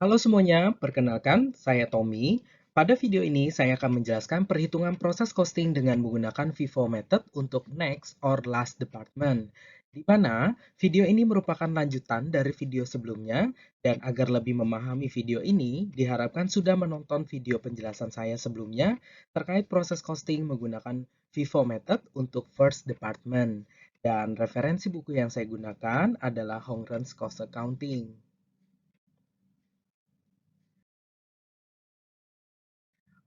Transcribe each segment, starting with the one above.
Halo semuanya, perkenalkan saya Tommy. Pada video ini saya akan menjelaskan perhitungan proses costing dengan menggunakan FIFO method untuk next or last department. Di mana video ini merupakan lanjutan dari video sebelumnya dan agar lebih memahami video ini, diharapkan sudah menonton video penjelasan saya sebelumnya terkait proses costing menggunakan FIFO method untuk first department. Dan referensi buku yang saya gunakan adalah Hongren's Cost Accounting.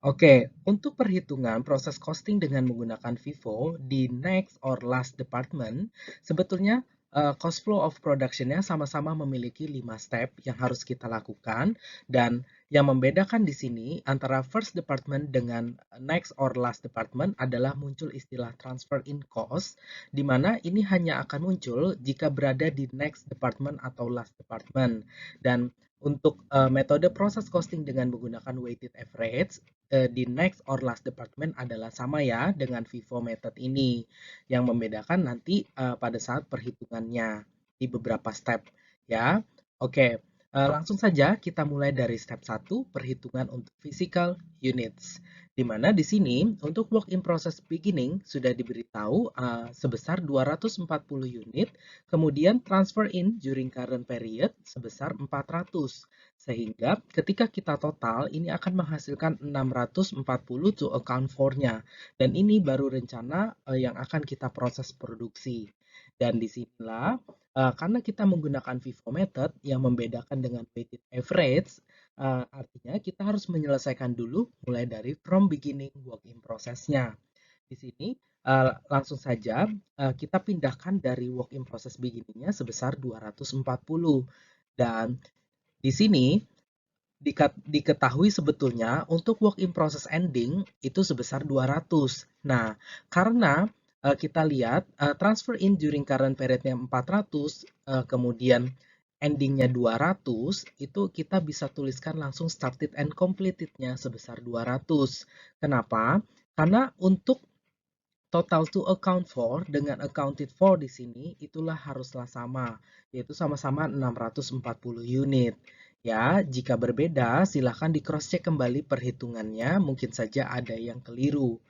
Oke, untuk perhitungan proses costing dengan menggunakan FIFO di next or last department, sebetulnya cost flow of production-nya sama-sama memiliki 5 step yang harus kita lakukan dan yang membedakan di sini antara first department dengan next or last department adalah muncul istilah transfer in cost, di mana ini hanya akan muncul jika berada di next department atau last department. Dan untuk metode proses costing dengan menggunakan weighted average, di next or last department adalah sama ya dengan FIFO method ini. Yang membedakan nanti pada saat perhitungannya di beberapa step ya. Oke, langsung saja kita mulai dari step 1, perhitungan untuk physical units. Di mana di sini untuk work in process beginning sudah diberitahu sebesar 240 unit, kemudian transfer in during current period sebesar 400. Sehingga ketika kita total, ini akan menghasilkan 640 to account for-nya. Dan ini baru rencana yang akan kita proses produksi. Dan disinilah, karena kita menggunakan FIFO method yang membedakan dengan weighted average, artinya kita harus menyelesaikan dulu mulai dari from beginning work in process-nya. Di sini langsung saja kita pindahkan dari work in process beginning-nya sebesar 240. Dan di sini diketahui sebetulnya untuk work in process ending itu sebesar 200. Nah, karena kita lihat transfer in during current period-nya 400, kemudian endingnya 200, itu kita bisa tuliskan langsung started and completed-nya sebesar 200. Kenapa? Karena untuk total to account for dengan accounted for di sini itulah haruslah sama, yaitu sama-sama 640 unit. Ya, jika berbeda silahkan di cross check kembali perhitungannya, mungkin saja ada yang keliru.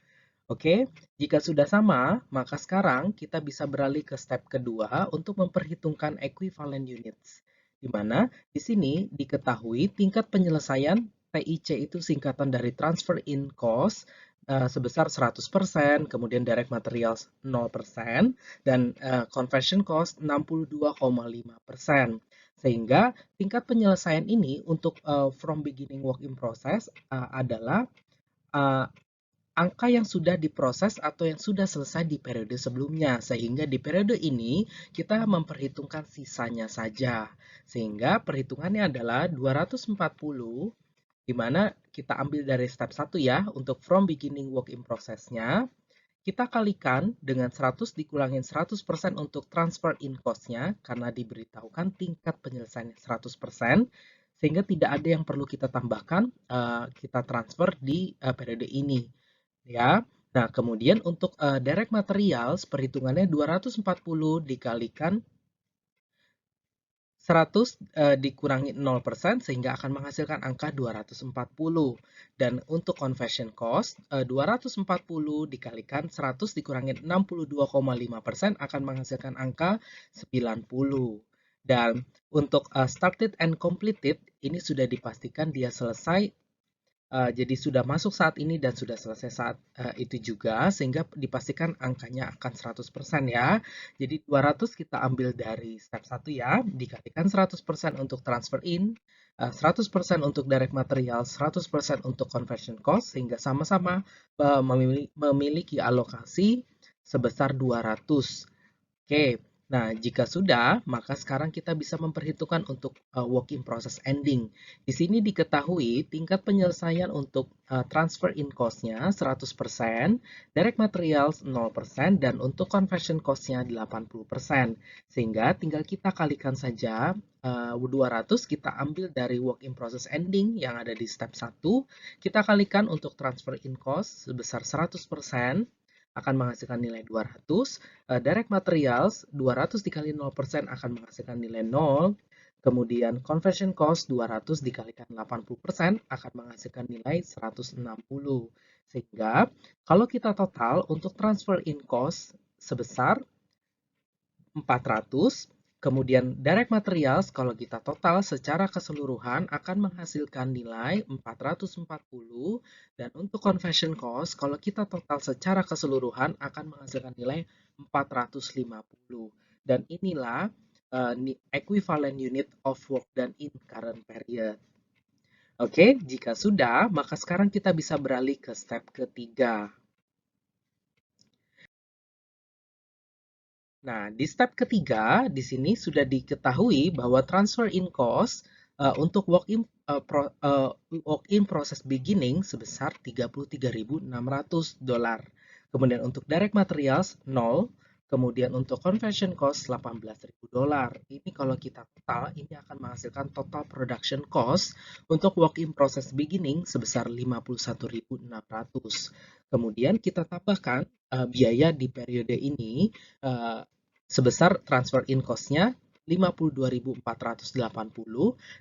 Oke, jika sudah sama, maka sekarang kita bisa beralih ke step kedua untuk memperhitungkan equivalent units. Di mana di sini diketahui tingkat penyelesaian TIC itu singkatan dari transfer in cost sebesar 100%, kemudian direct materials 0%, dan conversion cost 62,5%. Sehingga tingkat penyelesaian ini untuk from beginning work in process adalah uh, angka yang sudah diproses atau yang sudah selesai di periode sebelumnya. Sehingga di periode ini kita memperhitungkan sisanya saja. Sehingga perhitungannya adalah 240, di mana kita ambil dari step 1 ya, untuk from beginning work in process-nya. Kita kalikan dengan 100 dikurangin 100% untuk transfer in cost-nya, karena diberitahukan tingkat penyelesaian 100%, sehingga tidak ada yang perlu kita tambahkan, kita transfer di periode ini. Ya. Nah, kemudian untuk direct materials, perhitungannya 240 dikalikan 100 dikurangi 0% sehingga akan menghasilkan angka 240. Dan untuk conversion cost, 240 dikalikan 100 dikurangi 62,5% akan menghasilkan angka 90. Dan untuk started and completed, ini sudah dipastikan dia selesai, jadi sudah masuk saat ini dan sudah selesai saat itu juga, sehingga dipastikan angkanya akan 100% ya. Jadi 200 kita ambil dari step 1 ya, dikalikan 100% untuk transfer in, 100% untuk direct material, 100% untuk conversion cost, sehingga sama-sama memiliki alokasi sebesar 200. Oke, nah jika sudah, maka sekarang kita bisa memperhitungkan untuk work in process ending. Di sini diketahui tingkat penyelesaian untuk transfer in cost-nya 100%, direct materials 0%, dan untuk conversion cost-nya 80%. Sehingga tinggal kita kalikan saja 200, kita ambil dari work in process ending yang ada di step 1, kita kalikan untuk transfer in cost sebesar 100%, akan menghasilkan nilai 200, direct materials 200 dikali 0% akan menghasilkan nilai 0, Kemudian conversion cost 200 dikalikan 80% akan menghasilkan nilai 160. Sehingga kalau kita total untuk transfer in cost sebesar 400, kemudian direct materials kalau kita total secara keseluruhan akan menghasilkan nilai 440, dan untuk conversion cost kalau kita total secara keseluruhan akan menghasilkan nilai 450. Dan inilah equivalent unit of work done in current period. Oke, jika sudah, maka sekarang kita bisa beralih ke step ketiga. Nah, di step ketiga, di sini sudah diketahui bahwa transfer in cost untuk walk in process beginning sebesar $33.600. Kemudian untuk direct materials 0, kemudian untuk conversion cost $18.000. Ini kalau kita total, ini akan menghasilkan total production cost untuk walk in process beginning sebesar $51.600. Kemudian kita tambahkan biaya di periode ini uh, sebesar transfer in cost-nya 52.480,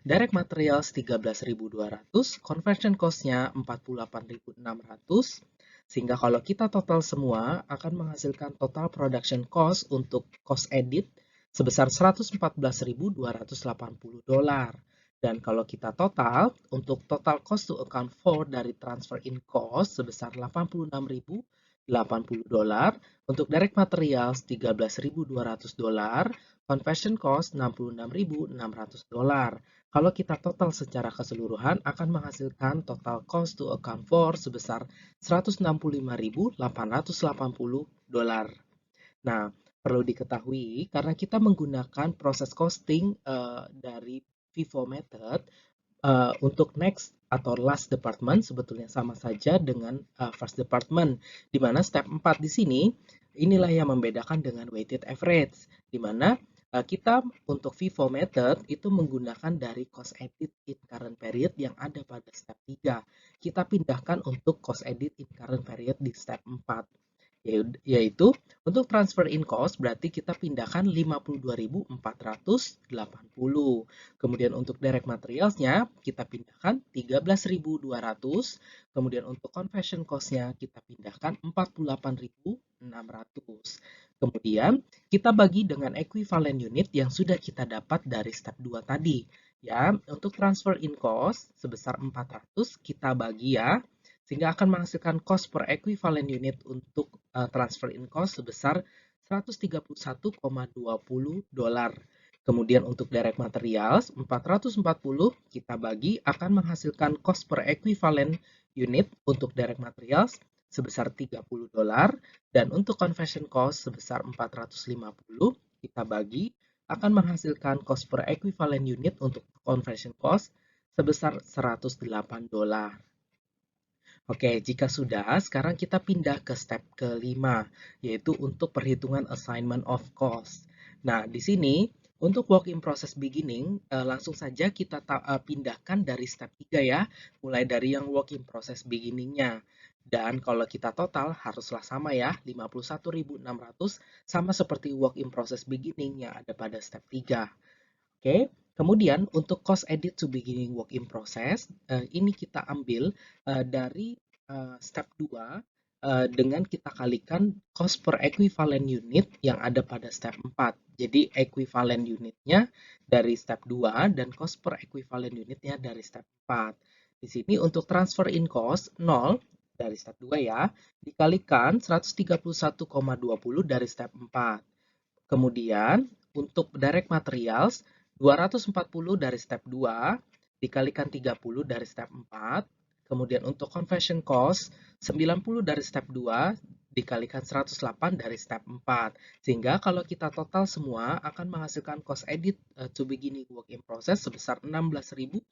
direct materials 13.200, conversion cost-nya 48.600, sehingga kalau kita total semua akan menghasilkan total production cost untuk cost edit sebesar $114.280. Dan kalau kita total, untuk total cost to account for dari transfer in cost sebesar $86.080, untuk direct materials $13.200, conversion cost $66.600. Kalau kita total secara keseluruhan akan menghasilkan total cost to account for sebesar $165.880. Nah, perlu diketahui karena kita menggunakan proses costing dari FIFO method, untuk next atau last department sebetulnya sama saja dengan first department, di mana step 4 di sini inilah yang membedakan dengan weighted average, di mana kita untuk FIFO method itu menggunakan dari cost edit in current period yang ada pada step 3. Kita pindahkan untuk cost edit in current period di step 4. Yaitu untuk transfer in cost berarti kita pindahkan 52.480. Kemudian untuk direct materialsnya kita pindahkan 13.200. Kemudian untuk conversion cost-nya kita pindahkan 48.600. Kemudian kita bagi dengan equivalent unit yang sudah kita dapat dari step 2 tadi. Ya, untuk transfer in cost sebesar 400 kita bagi ya, sehingga akan menghasilkan cost per equivalent unit untuk transfer in cost sebesar $131,20. Kemudian untuk direct materials 440 kita bagi akan menghasilkan cost per equivalent unit untuk direct materials sebesar $30, dan untuk conversion cost sebesar 450 kita bagi akan menghasilkan cost per equivalent unit untuk conversion cost sebesar $108. Oke, jika sudah, sekarang kita pindah ke step kelima, yaitu untuk perhitungan assignment of cost. Nah, di sini untuk work in process beginning, langsung saja kita pindahkan dari step 3 ya, mulai dari yang work in process beginning-nya. Dan kalau kita total haruslah sama ya, 51.600 sama seperti work in process beginning yang ada pada step 3. Oke, kemudian untuk cost edit to beginning work in process, ini kita ambil dari step 2 dengan kita kalikan cost per equivalent unit yang ada pada step 4. Jadi equivalent unitnya dari step 2 dan cost per equivalent unitnya dari step 4. Di sini untuk transfer in cost 0 dari step 2 ya, dikalikan 131,20 dari step 4. Kemudian untuk direct materials 240 dari step 2 dikalikan 30 dari step 4. Kemudian untuk conversion cost 90 dari step 2 dikalikan 108 dari step 4. Sehingga kalau kita total semua akan menghasilkan cost edit to beginning work in process sebesar 16.920.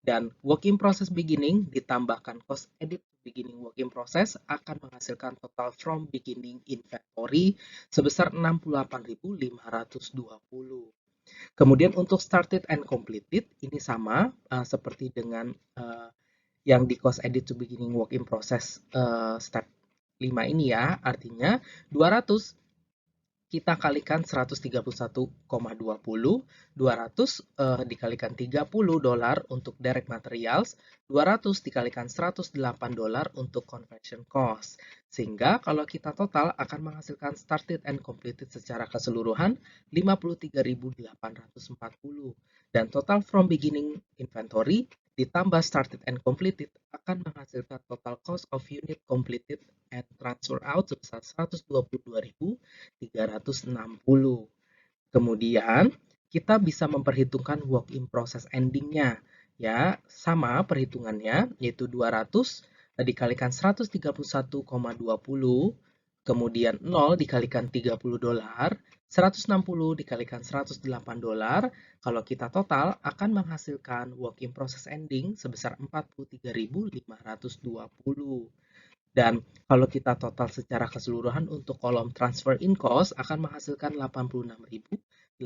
Dan work in process beginning ditambahkan cost edit to beginning work in process akan menghasilkan total from beginning inventory sebesar 68.520. Kemudian untuk started and completed ini sama seperti dengan yang di cost edit to beginning work in process step 5 ini ya, artinya 200 kita kalikan 131,20, 200 dikalikan $30 untuk direct materials, 200 dikalikan $108 untuk conversion cost. Sehingga kalau kita total akan menghasilkan started and completed secara keseluruhan 53.840. Dan total from beginning inventory ditambah started and completed akan menghasilkan total cost of unit completed and transfer out sebesar 122.360. Kemudian kita bisa memperhitungkan work in process ending-nya. Ya, sama perhitungannya yaitu 200 dikalikan 131,20, kemudian 0 dikalikan $30, 160 dikalikan $108. Kalau kita total akan menghasilkan work in process ending sebesar 43.520. Dan kalau kita total secara keseluruhan untuk kolom transfer in cost akan menghasilkan $86.080,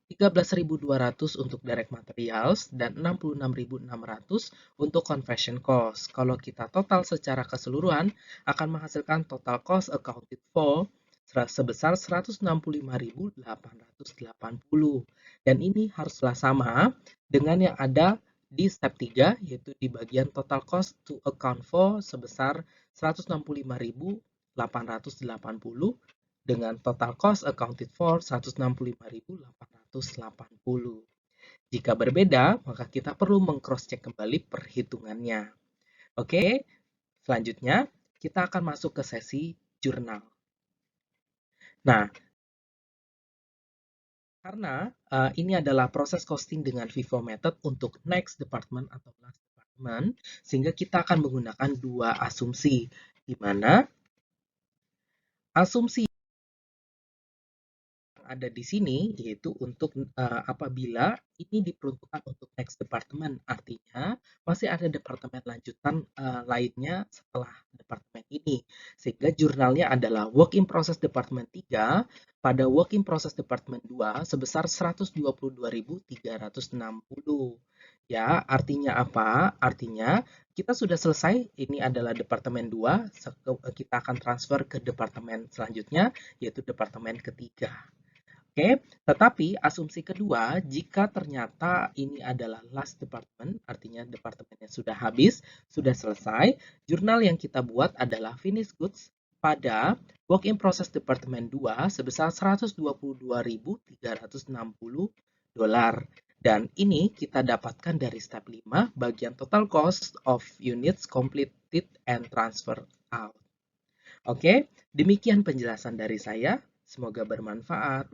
$13.200 untuk direct materials, dan $66.600 untuk conversion cost. Kalau kita total secara keseluruhan akan menghasilkan total cost accounted for sebesar 165.880. Dan ini haruslah sama dengan yang ada di step 3, yaitu di bagian total cost to account for sebesar 165.880 dengan total cost accounted for 165.880. Jika berbeda, maka kita perlu meng-cross-check kembali perhitungannya. Oke, selanjutnya kita akan masuk ke sesi jurnal. Nah, karena ini adalah proses costing dengan FIFO method untuk next department atau last department, sehingga kita akan menggunakan dua asumsi, di mana asumsi ada di sini yaitu untuk apabila ini diperuntukkan untuk next department, artinya masih ada departemen lanjutan lainnya setelah departemen ini, sehingga jurnalnya adalah work in process department 3 pada work in process department 2 sebesar 122.360. Ya, artinya apa? Artinya kita sudah selesai, ini adalah departemen 2, kita akan transfer ke departemen selanjutnya yaitu departemen ketiga. Oke, tetapi asumsi kedua, jika ternyata ini adalah last department, artinya departemennya sudah habis, sudah selesai, jurnal yang kita buat adalah finished goods pada work in process department 2 sebesar 122.360 dolar. Dan ini kita dapatkan dari step 5, bagian total cost of units completed and transfer out. Oke, demikian penjelasan dari saya. Semoga bermanfaat.